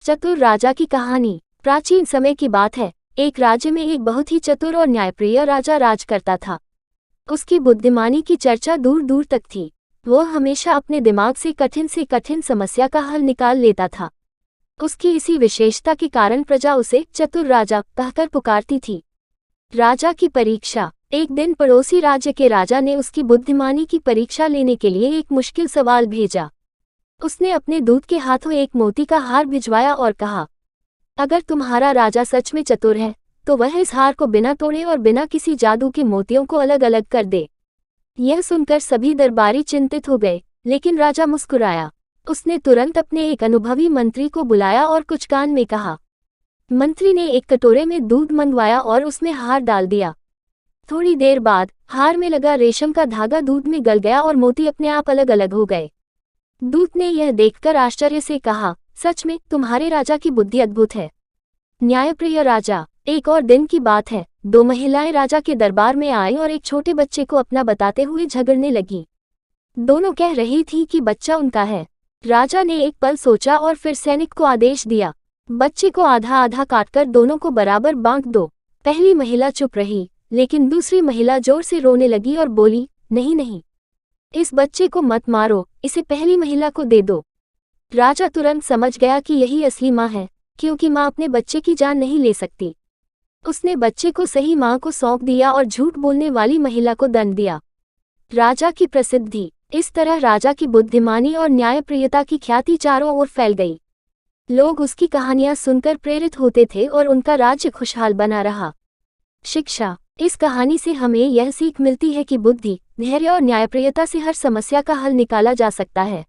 चतुर राजा की कहानी। प्राचीन समय की बात है। एक राज्य में एक बहुत ही चतुर और न्यायप्रिय राजा राज करता था। उसकी बुद्धिमानी की चर्चा दूर दूर तक थी। वह हमेशा अपने दिमाग से कठिन समस्या का हल निकाल लेता था। उसकी इसी विशेषता के कारण प्रजा उसे चतुर राजा कहकर पुकारती थी। राजा की परीक्षा। एक दिन पड़ोसी राज्य के राजा ने उसकी बुद्धिमानी की परीक्षा लेने के लिए एक मुश्किल सवाल भेजा। उसने अपने दूत के हाथों एक मोती का हार भिजवाया और कहा, अगर तुम्हारा राजा सच में चतुर है तो वह इस हार को बिना तोड़े और बिना किसी जादू के मोतियों को अलग अलग कर दे। यह सुनकर सभी दरबारी चिंतित हो गए, लेकिन राजा मुस्कुराया। उसने तुरंत अपने एक अनुभवी मंत्री को बुलाया और कुछ कान में कहा। मंत्री ने एक कटोरे में दूध मंगवाया और उसमें हार डाल दिया। थोड़ी देर बाद हार में लगा रेशम का धागा दूध में गल गया और मोती अपने आप अलग अलग हो गए। दूत ने यह देखकर आश्चर्य से कहा, सच में तुम्हारे राजा की बुद्धि अद्भुत है। न्यायप्रिय राजा। एक और दिन की बात है। दो महिलाएं राजा के दरबार में आई और एक छोटे बच्चे को अपना बताते हुए झगड़ने लगी। दोनों कह रही थी कि बच्चा उनका है। राजा ने एक पल सोचा और फिर सैनिक को आदेश दिया, बच्चे को आधा आधा काटकर दोनों को बराबर बांट दो। पहली महिला चुप रही, लेकिन दूसरी महिला जोर से रोने लगी और बोली, नहीं नहीं, इस बच्चे को मत मारो, इसे पहली महिला को दे दो। राजा तुरंत समझ गया कि यही असली माँ है, क्योंकि माँ अपने बच्चे की जान नहीं ले सकती। उसने बच्चे को सही माँ को सौंप दिया और झूठ बोलने वाली महिला को दंड दिया। राजा की प्रसिद्धि। इस तरह राजा की बुद्धिमानी और न्यायप्रियता की ख्याति चारों ओर फैल गई। लोग उसकी कहानियां सुनकर प्रेरित होते थे और उनका राज्य खुशहाल बना रहा। शिक्षा। इस कहानी से हमें यह सीख मिलती है कि बुद्धि, धैर्य और न्यायप्रियता से हर समस्या का हल निकाला जा सकता है।